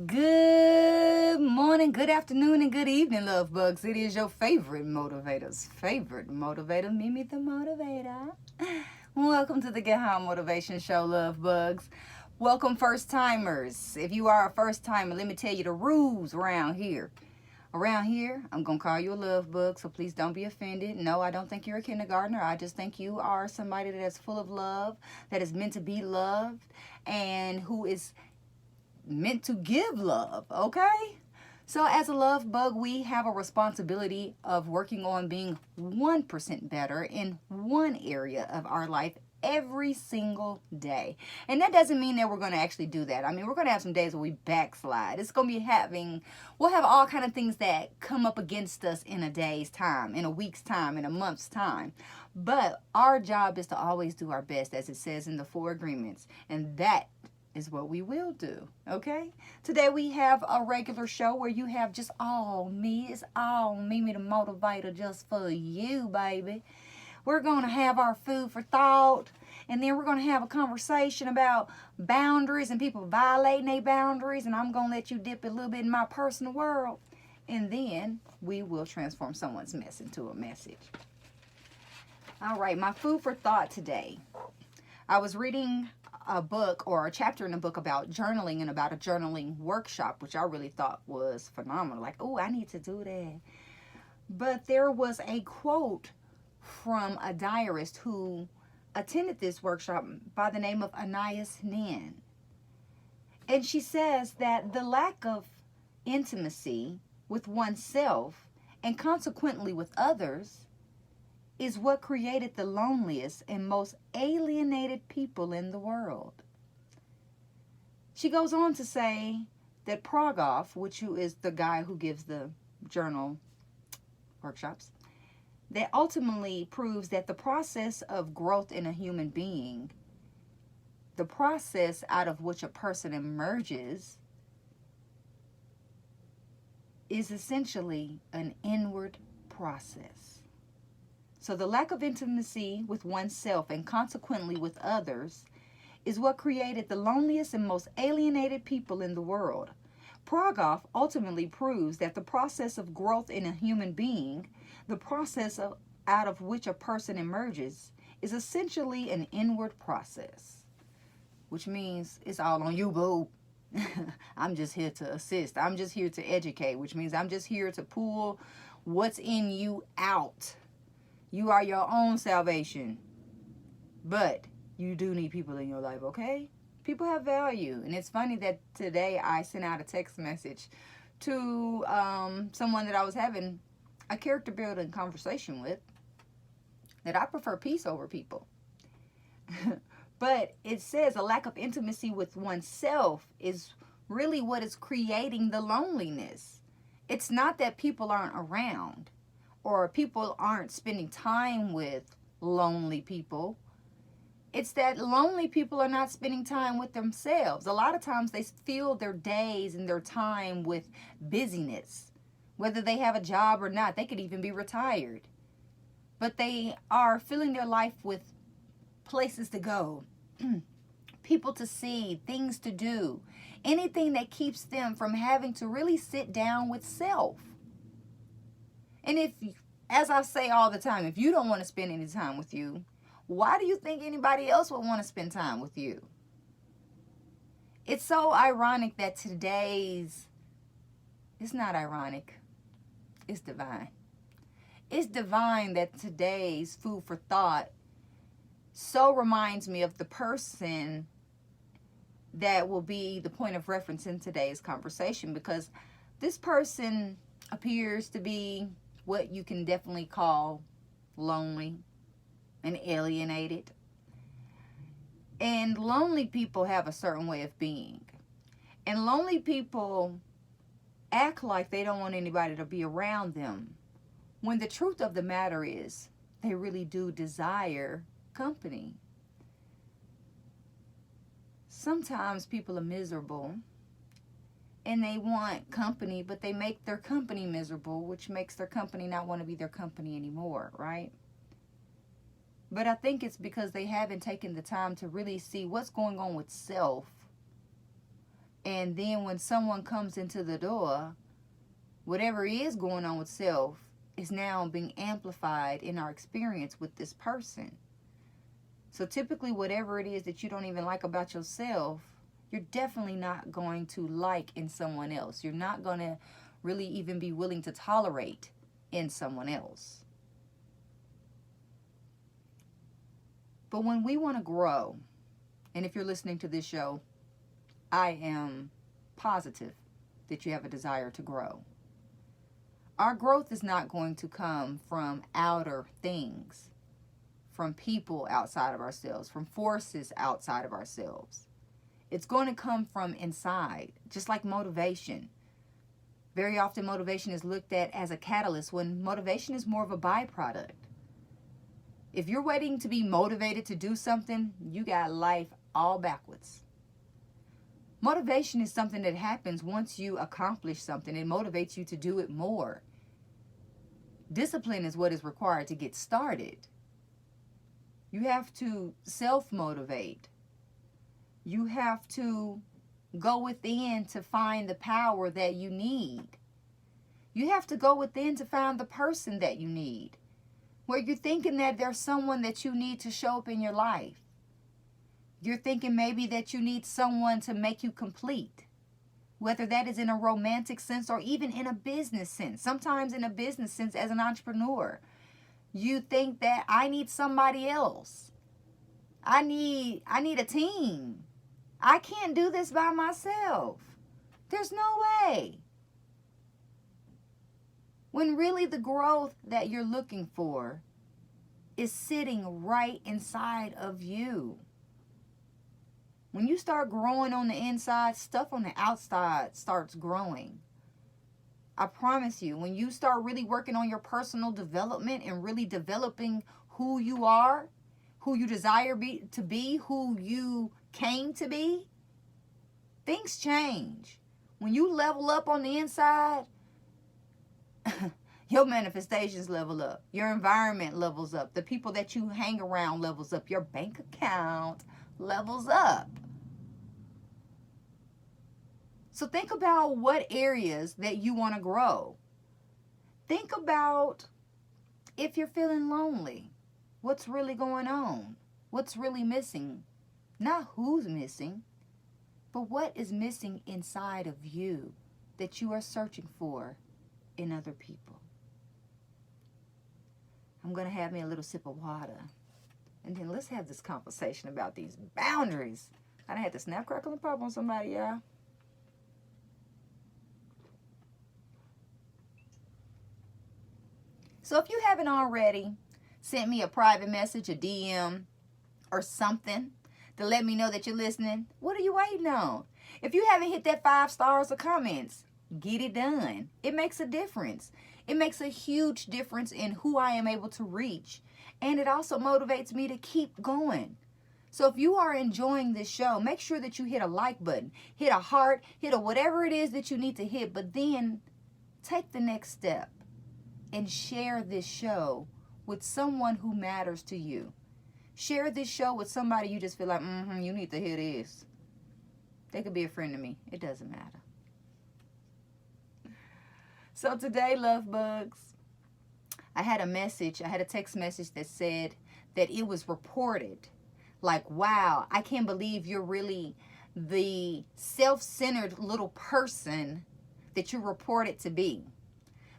Good morning, good afternoon, and good evening, love bugs. It is your favorite motivator's favorite motivator, Mimi the Motivator. Welcome to the Get High Motivation Show, love bugs. Welcome, first timers. If you are a first timer, let me tell you the rules around here. Around here, I'm going to call you a love bug, so please don't be offended. No, I don't think you're a kindergartner. I just think you are somebody that is full of love, that is meant to be loved, and who is meant to give love, okay? So as a love bug, we have a responsibility of working on being 1% better in one area of our life every single day. And that doesn't mean that we're going to actually do that. I mean, we're going to have some days where we backslide. It's going to be we'll have all kind of things that come up against us in a day's time, in a week's time, in a month's time. But our job is to always do our best, as it says in the 4 agreements. And that is what we will do, okay? Today we have a regular show where you have just all me. It's all Mimi the Motivator just for you, baby. We're going to have our food for thought, and then we're going to have a conversation about boundaries and people violating their boundaries, and I'm going to let you dip a little bit in my personal world, and then we will transform someone's mess into a message. All right, my food for thought today. I was reading a book or a chapter in a book about journaling and about a journaling workshop, which I really thought was phenomenal. Like, oh, I need to do that. But there was a quote from a diarist who attended this workshop by the name of Anais Nin. And she says that the lack of intimacy with oneself and consequently with others is what created the loneliest and most alienated people in the world. She goes on to say that Progoff, which is the guy who gives the journal workshops, that ultimately proves that the process of growth in a human being, the process out of which a person emerges, is essentially an inward process. So the lack of intimacy with oneself and consequently with others is what created the loneliest and most alienated people in the world. Progoff ultimately proves that the process of growth in a human being, the process out of which a person emerges, is essentially an inward process. Which means it's all on you, boo. I'm just here to assist. I'm just here to educate, which means I'm just here to pull what's in you out. You are your own salvation. But you do need people in your life, okay? People have value. And it's funny that today I sent out a text message to someone that I was having a character building conversation with, that I prefer peace over people. But it says a lack of intimacy with oneself is really what is creating the loneliness. It's not that people aren't around, or people aren't spending time with lonely people. It's that lonely people are not spending time with themselves. A lot of times they fill their days and their time with busyness. Whether they have a job or not, they could even be retired. But they are filling their life with places to go, people to see, things to do, anything that keeps them from having to really sit down with self. And as I say all the time, if you don't want to spend any time with you, why do you think anybody else would want to spend time with you? It's so ironic that it's not ironic, it's divine. It's divine that today's food for thought so reminds me of the person that will be the point of reference in today's conversation, because this person appears to be what you can definitely call lonely and alienated. And lonely people have a certain way of being. And lonely people act like they don't want anybody to be around them, when the truth of the matter is they really do desire company. Sometimes people are miserable and they want company, but they make their company miserable, which makes their company not want to be their company anymore, right? But I think it's because they haven't taken the time to really see what's going on with self And then when someone comes into the door, whatever is going on with self is now being amplified in our experience with this person. So typically whatever it is that you don't even like about yourself, you're definitely not going to like in someone else. You're not going to really even be willing to tolerate in someone else. But when we want to grow, and if you're listening to this show, I am positive that you have a desire to grow. Our growth is not going to come from outer things, from people outside of ourselves, from forces outside of ourselves. It's going to come from inside, just like motivation. Very often motivation is looked at as a catalyst when motivation is more of a byproduct. If you're waiting to be motivated to do something, you got life all backwards. Motivation is something that happens once you accomplish something. It motivates you to do it more. Discipline is what is required to get started. You have to self-motivate. You have to go within to find the power that you need. You have to go within to find the person that you need. Where you're thinking that there's someone that you need to show up in your life. You're thinking maybe that you need someone to make you complete. Whether that is in a romantic sense or even in a business sense. Sometimes in a business sense as an entrepreneur. You think that I need somebody else. I need a team. I can't do this by myself. There's no way. When really the growth that you're looking for is sitting right inside of you. When you start growing on the inside, stuff on the outside starts growing. I promise you, when you start really working on your personal development and really developing who you are, who you desire to be, who you came to be, things change. When you level up on the inside, your manifestations level up. Your environment levels up. The people that you hang around levels up. Your bank account levels up. So think about what areas that you want to grow. Think about if you're feeling lonely. What's really going on? What's really missing? Not who's missing, but what is missing inside of you that you are searching for in other people. I'm going to have me a little sip of water. And then let's have this conversation about these boundaries. I done had to snap, crackle, and pop on somebody, y'all. So if you haven't already sent me a private message, a DM, or something to let me know that you're listening, what are you waiting on? If you haven't hit that 5 stars or comments, get it done. It makes a difference. It makes a huge difference in who I am able to reach. And it also motivates me to keep going. So if you are enjoying this show, make sure that you hit a like button, hit a heart, hit a whatever it is that you need to hit, but then take the next step and share this show with someone who matters to you. Share this show with somebody you just feel like, you need to hear this. They could be a friend to me. It doesn't matter. So today, love bugs, I had a text message that said that it was reported. Like, wow, I can't believe you're really the self-centered little person that you reported to be.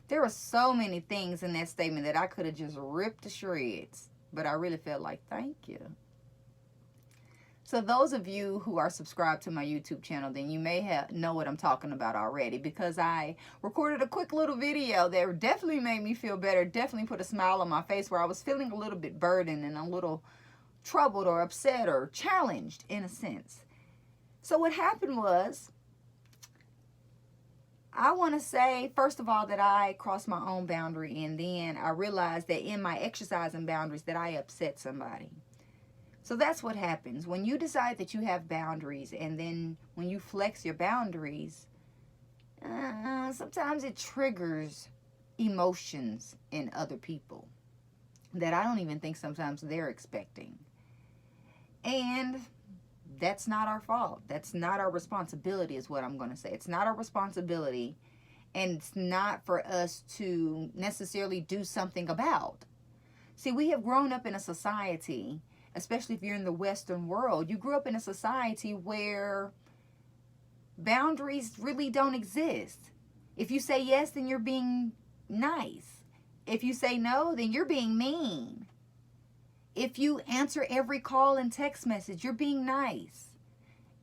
There were so many things in that statement that I could have just ripped to shreds. But I really felt like, thank you. So those of you who are subscribed to my YouTube channel, then you may know what I'm talking about already, because I recorded a quick little video that definitely made me feel better, definitely put a smile on my face, where I was feeling a little bit burdened and a little troubled or upset or challenged in a sense. So what happened was, I want to say, first of all, that I crossed my own boundary, and then I realized that in my exercising boundaries that I upset somebody. So that's what happens. When you decide that you have boundaries, and then when you flex your boundaries, sometimes it triggers emotions in other people that I don't even think sometimes they're expecting. And that's not our fault. That's not our responsibility, is what I'm going to say. It's not our responsibility, and it's not for us to necessarily do something about. See, we have grown up in a society, especially if you're in the Western world, you grew up in a society where boundaries really don't exist. If you say yes, then you're being nice. If you say no, then you're being mean. If you answer every call and text message, you're being nice.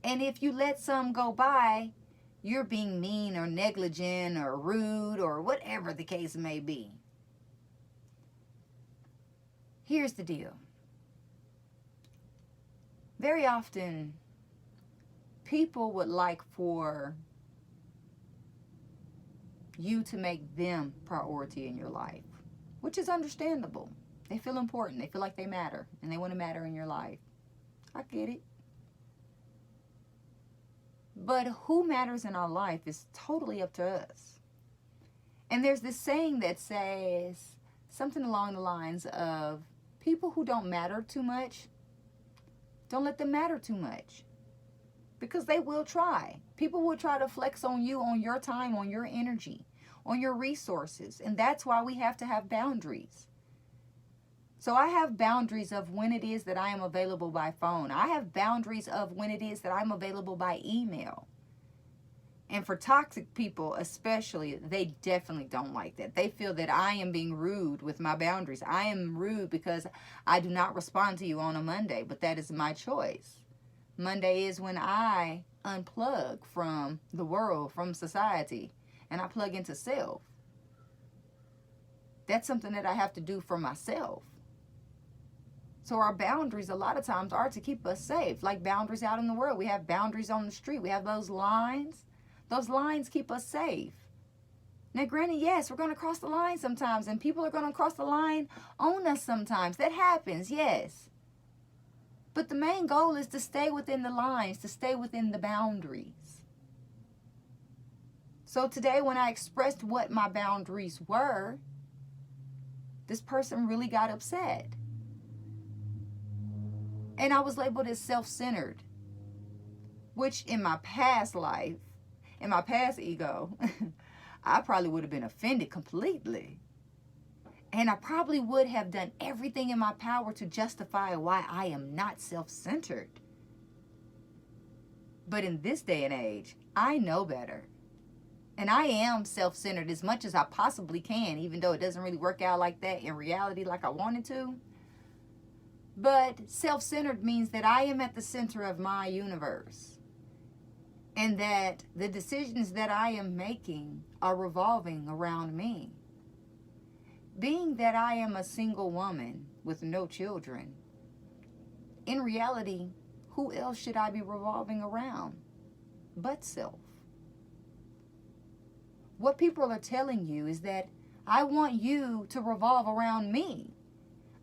And if you let some go by, you're being mean or negligent or rude or whatever the case may be. Here's the deal. Very often, people would like for you to make them priority in your life, which is understandable. They feel important. They feel like they matter, and they want to matter in your life. I get it. But who matters in our life is totally up to us. And there's this saying that says something along the lines of, people who don't matter too much, don't let them matter too much. Because they will try. People will try to flex on you, on your time, on your energy, on your resources. And that's why we have to have boundaries. So I have boundaries of when it is that I am available by phone. I have boundaries of when it is that I'm available by email. And for toxic people especially, they definitely don't like that. They feel that I am being rude with my boundaries. I am rude because I do not respond to you on a Monday, but that is my choice. Monday is when I unplug from the world, from society, and I plug into self. That's something that I have to do for myself. So our boundaries a lot of times are to keep us safe. Like boundaries out in the world. We have boundaries on the street. We have those lines. Those lines keep us safe. Now granted, yes, we're going to cross the line sometimes, and people are going to cross the line on us sometimes. That happens, yes. But the main goal is to stay within the lines, to stay within the boundaries. So today when I expressed what my boundaries were, this person really got upset. And I was labeled as self-centered, which in my past life, in my past ego, I probably would have been offended completely. And I probably would have done everything in my power to justify why I am not self-centered. But in this day and age, I know better. And I am self-centered as much as I possibly can, even though it doesn't really work out like that in reality like I wanted to. But self-centered means that I am at the center of my universe. And that the decisions that I am making are revolving around me. Being that I am a single woman with no children, in reality, who else should I be revolving around but self? What people are telling you is that I want you to revolve around me.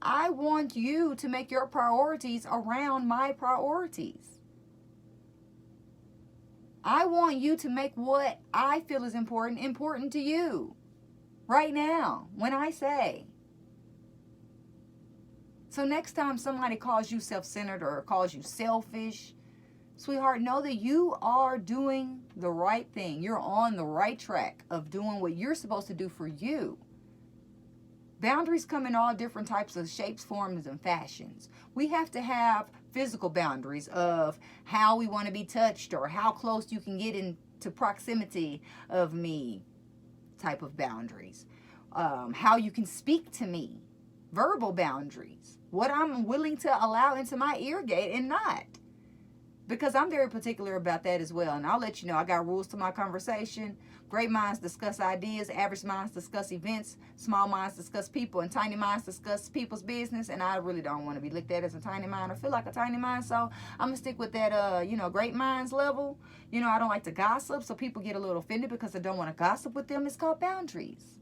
I want you to make your priorities around my priorities. I want you to make what I feel is important to you. Right now, when I say. So next time somebody calls you self-centered or calls you selfish, sweetheart, know that you are doing the right thing. You're on the right track of doing what you're supposed to do for you. Boundaries come in all different types of shapes, forms, and fashions. We have to have physical boundaries of how we want to be touched or how close you can get into proximity of me type of boundaries. How you can speak to me. Verbal boundaries. What I'm willing to allow into my ear gate and not. Because I'm very particular about that as well. And I'll let you know, I got rules to my conversation. Great minds discuss ideas. Average minds discuss events. Small minds discuss people. And tiny minds discuss people's business. And I really don't want to be looked at as a tiny mind or feel like a tiny mind. So I'm going to stick with that, great minds level. I don't like to gossip. So people get a little offended because I don't want to gossip with them. It's called boundaries.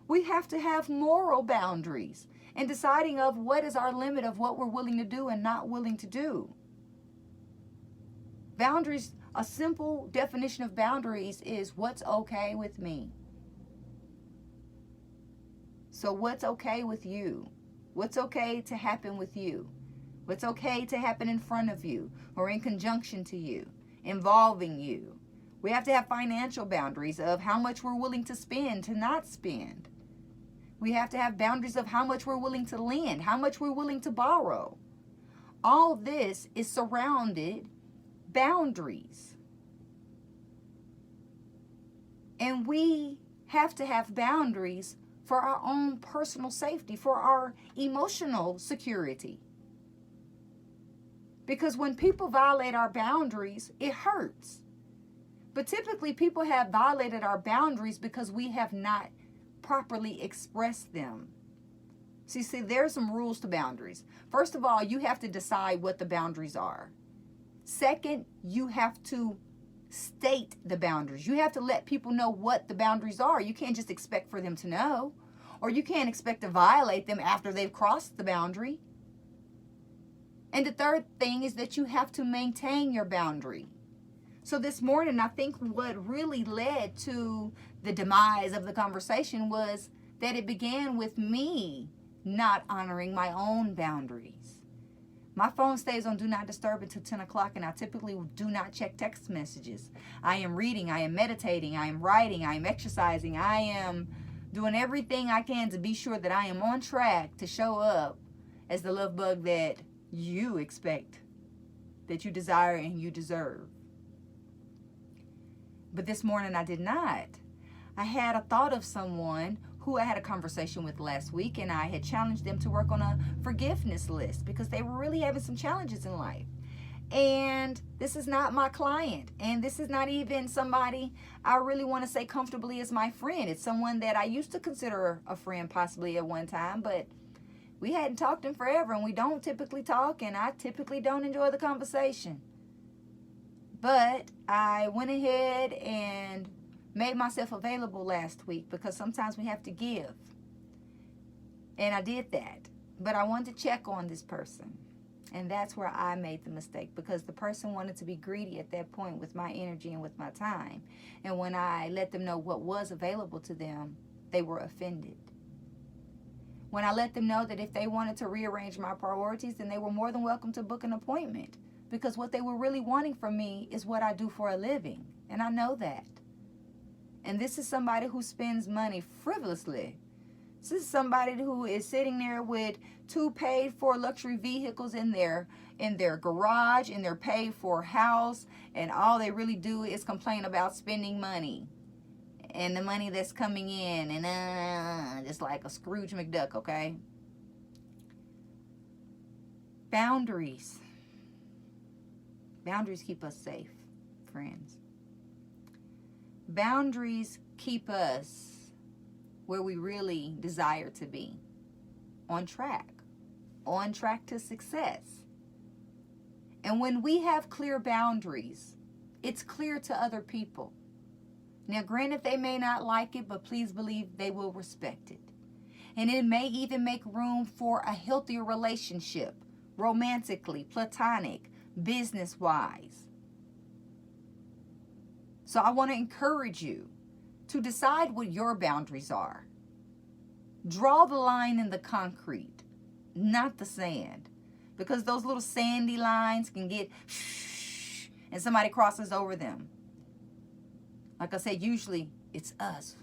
We have to have moral boundaries. And deciding of what is our limit of what we're willing to do and not willing to do. Boundaries, a simple definition of boundaries is what's okay with me. So what's okay with you? What's okay to happen with you? What's okay to happen in front of you or in conjunction to you, involving you. We have to have financial boundaries of how much we're willing to spend, to not spend. We have to have boundaries of how much we're willing to lend, how much we're willing to borrow. All this is surrounded boundaries. And we have to have boundaries for our own personal safety, for our emotional security. Because when people violate our boundaries, it hurts. But typically people have violated our boundaries because we have not properly expressed them. See, there's some rules to boundaries. First of all, you have to decide what the boundaries are. Second, you have to state the boundaries. You have to let people know what the boundaries are. You can't just expect for them to know, or you can't expect to violate them after they've crossed the boundary. And the third thing is that you have to maintain your boundary. So this morning, I think what really led to the demise of the conversation was that it began with me not honoring my own boundaries. My phone stays on Do Not Disturb until 10 o'clock, and I typically do not check text messages. I am reading, I am meditating, I am writing, I am exercising, I am doing everything I can to be sure that I am on track to show up as the love bug that you expect, that you desire and you deserve. But this morning I did not. I had a thought of someone who I had a conversation with last week, and I had challenged them to work on a forgiveness list because they were really having some challenges in life. And this is not my client, and this is not even somebody I really want to say comfortably as my friend. It's someone that I used to consider a friend possibly at one time, but we hadn't talked in forever, and we don't typically talk, and I typically don't enjoy the conversation. But I went ahead and made myself available last week because sometimes we have to give. And I did that. But I wanted to check on this person. And that's where I made the mistake, because the person wanted to be greedy at that point with my energy and with my time. And when I let them know what was available to them, they were offended. When I let them know that if they wanted to rearrange my priorities, then they were more than welcome to book an appointment. Because what they were really wanting from me is what I do for a living. And I know that. And this is somebody who spends money frivolously. This is somebody who is sitting there with 2 paid-for luxury vehicles in their garage, in their paid-for house, and all they really do is complain about spending money and the money that's coming in, and just like a Scrooge McDuck, okay? Boundaries. Boundaries keep us safe, friends. Boundaries keep us where we really desire to be, on track to success. And when we have clear boundaries, it's clear to other people. Now, granted, they may not like it, but please believe they will respect it. And it may even make room for a healthier relationship, romantically, platonic, business-wise. So I want to encourage you to decide what your boundaries are. Draw the line in the concrete, not the sand. Because those little sandy lines can get and somebody crosses over them. Like I said, usually it's us.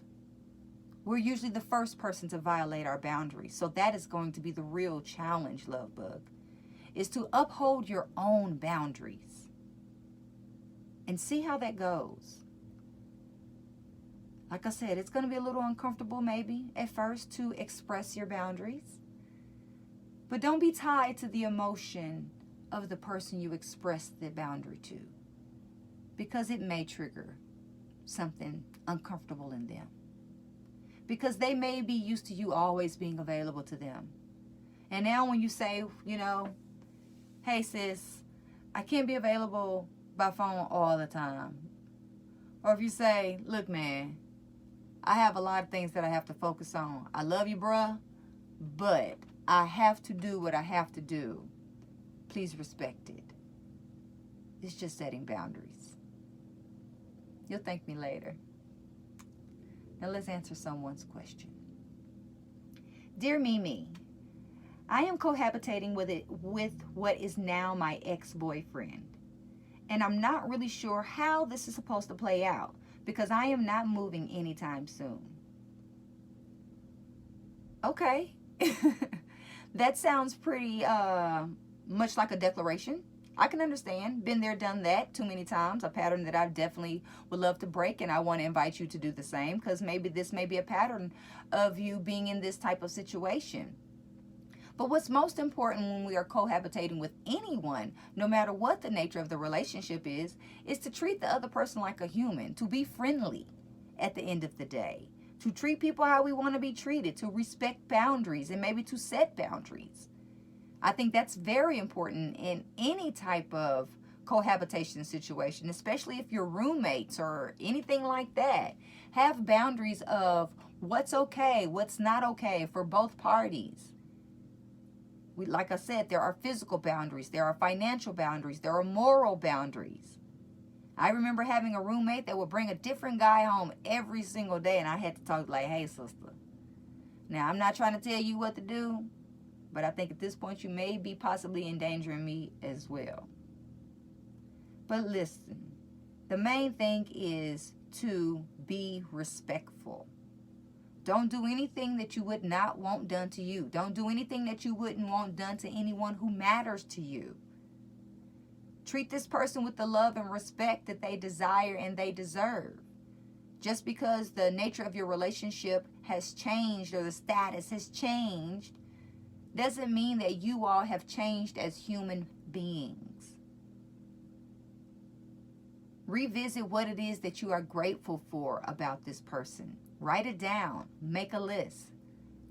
We're usually the first person to violate our boundaries. So that is going to be the real challenge, love bug, is to uphold your own boundaries. And see how that goes. Like I said, it's going to be a little uncomfortable maybe at first to express your boundaries. But don't be tied to the emotion of the person you express the boundary to, because it may trigger something uncomfortable in them. Because they may be used to you always being available to them. And now when you say, hey sis, I can't be available by phone all the time. Or if you say, look man, I have a lot of things that I have to focus on. I love you, bruh, but I have to do what I have to do. Please respect it. It's just setting boundaries. You'll thank me later. Now let's answer someone's question. Dear Mimi, I am cohabitating with what is now my ex-boyfriend. And I'm not really sure how this is supposed to play out because I am not moving anytime soon. Okay. That sounds pretty much like a declaration. I can understand. Been there, done that too many times. A pattern that I definitely would love to break, and I want to invite you to do the same because maybe this may be a pattern of you being in this type of situation. But what's most important when we are cohabitating with anyone, no matter what the nature of the relationship is to treat the other person like a human, to be friendly at the end of the day, to treat people how we want to be treated, to respect boundaries, and maybe to set boundaries. I think that's very important in any type of cohabitation situation, especially if you're roommates or anything like that. Have boundaries of what's okay, what's not okay for both parties. Like I said, there are physical boundaries, there are financial boundaries, there are moral boundaries. I remember having a roommate that would bring a different guy home every single day, and I had to talk like, hey, sister. Now, I'm not trying to tell you what to do, but I think at this point you may be possibly endangering me as well. But listen, the main thing is to be respectful. Don't do anything that you would not want done to you. Don't do anything that you wouldn't want done to anyone who matters to you. Treat this person with the love and respect that they desire and they deserve. Just because the nature of your relationship has changed or the status has changed doesn't mean that you all have changed as human beings. Revisit what it is that you are grateful for about this person. Write it down. Make a list.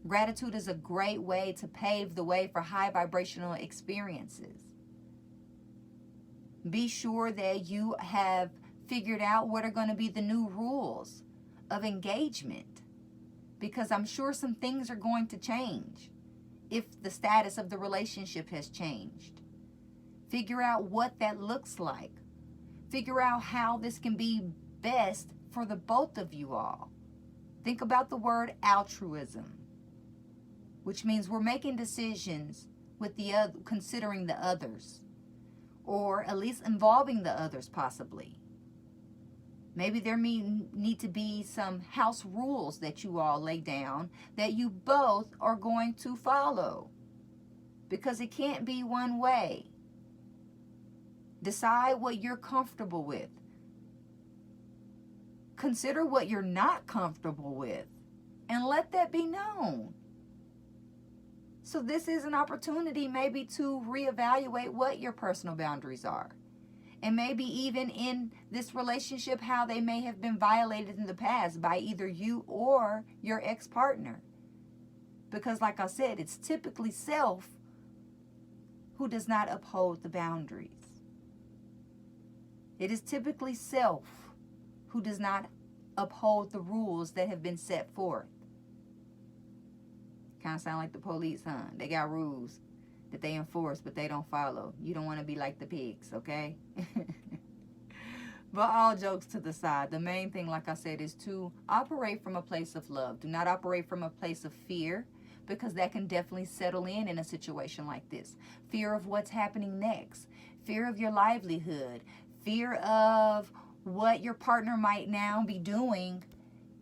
Gratitude is a great way to pave the way for high vibrational experiences. Be sure that you have figured out what are going to be the new rules of engagement, because I'm sure some things are going to change if the status of the relationship has changed. Figure out what that looks like. Figure out how this can be best for the both of you all. Think about the word altruism, which means we're making decisions with the other, considering the others, or at least involving the others possibly. Maybe there need to be some house rules that you all lay down that you both are going to follow, because it can't be one way. Decide what you're comfortable with. Consider what you're not comfortable with and let that be known. So this is an opportunity maybe to reevaluate what your personal boundaries are. And maybe even in this relationship, how they may have been violated in the past by either you or your ex-partner. Because like I said, it's typically self who does not uphold the boundaries. It is typically self who does not uphold the rules that have been set forth. Kind of sound like the police, huh? They got rules that they enforce, but they don't follow. You don't want to be like the pigs, okay? But all jokes to the side, the main thing, like I said, is to operate from a place of love. Do not operate from a place of fear, because that can definitely settle in a situation like this. Fear of what's happening next. Fear of your livelihood. Fear of what your partner might now be doing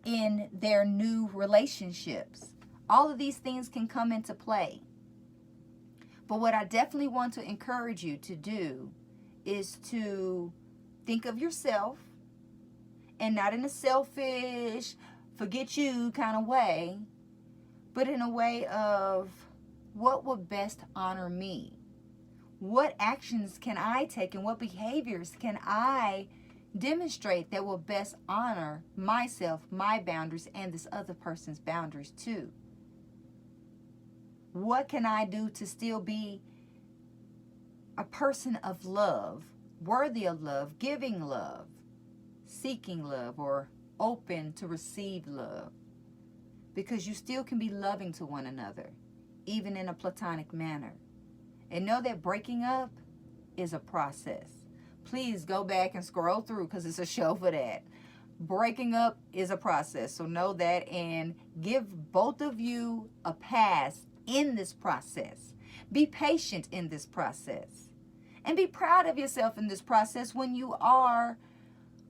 in their new relationships. All of these things can come into play. But what I definitely want to encourage you to do is to think of yourself, and not in a selfish, forget you kind of way, but in a way of what would best honor me? What actions can I take and what behaviors can I demonstrate that will best honor myself, my boundaries, and this other person's boundaries too? What can I do to still be a person of love, worthy of love, giving love, seeking love, or open to receive love? Because you still can be loving to one another, even in a platonic manner. And know that breaking up is a process. Please go back and scroll through, because it's a show for that. Breaking up is a process, so know that, and give both of you a pass in this process. Be patient in this process. And be proud of yourself in this process when you are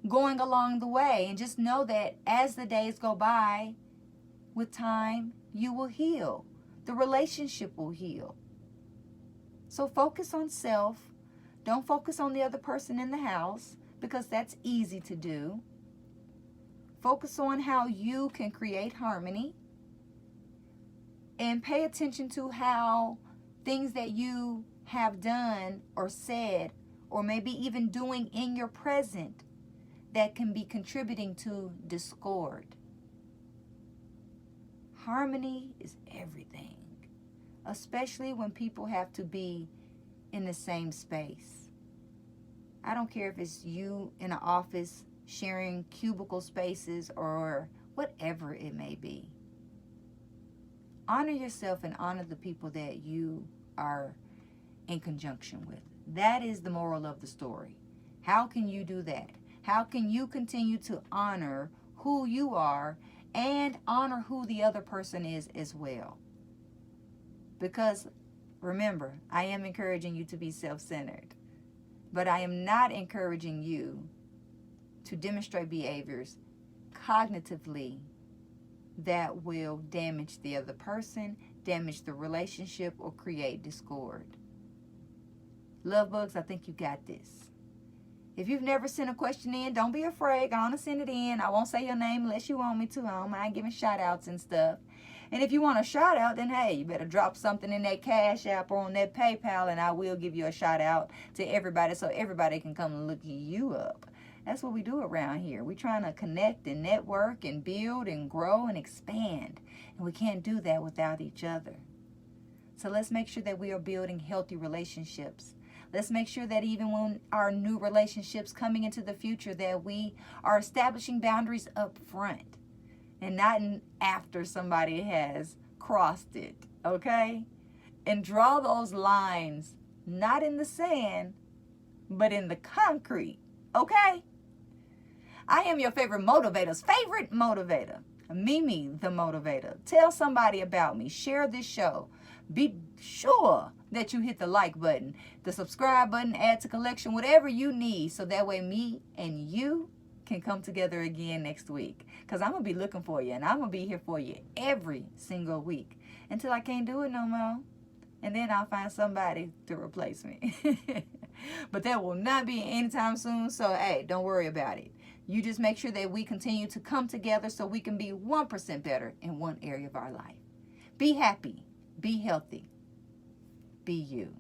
going along the way. And just know that as the days go by, with time, you will heal. The relationship will heal. So focus on self. Don't focus on the other person in the house, because that's easy to do. Focus on how you can create harmony. And pay attention to how things that you have done or said, or maybe even doing in your present, that can be contributing to discord. Harmony is everything, especially when people have to be in the same space. I don't care if it's you in an office sharing cubicle spaces or whatever it may be. Honor yourself and honor the people that you are in conjunction with. That is the moral of the story. How can you do that? How can you continue to honor who you are and honor who the other person is as well? Because remember, I am encouraging you to be self-centered, but I am not encouraging you to demonstrate behaviors cognitively that will damage the other person, damage the relationship, or create discord. Love bugs, I think you got this. If you've never sent a question in, don't be afraid. Go on and send it in. I won't say your name unless you want me to. I don't mind giving shout outs and stuff. And if you want a shout out, then hey, you better drop something in that Cashapp or on that PayPal, and I will give you a shout out to everybody so everybody can come and look you up. That's what we do around here. We're trying to connect and network and build and grow and expand. And we can't do that without each other. So let's make sure that we are building healthy relationships. Let's make sure that even when our new relationships coming into the future, that we are establishing boundaries up front and not after somebody has crossed it, okay? And draw those lines, not in the sand, but in the concrete, okay? I am your favorite motivator's favorite motivator, Mimi the Motivator. Tell somebody about me. Share this show. Be sure that you hit the like button, the subscribe button, add to collection, whatever you need, so that way me and you can come together again next week. Because I'm going to be looking for you, and I'm going to be here for you every single week until I can't do it no more. And then I'll find somebody to replace me. But that will not be anytime soon, so hey, don't worry about it. You just make sure that we continue to come together so we can be 1% better in one area of our life. Be happy. Be healthy. Be you.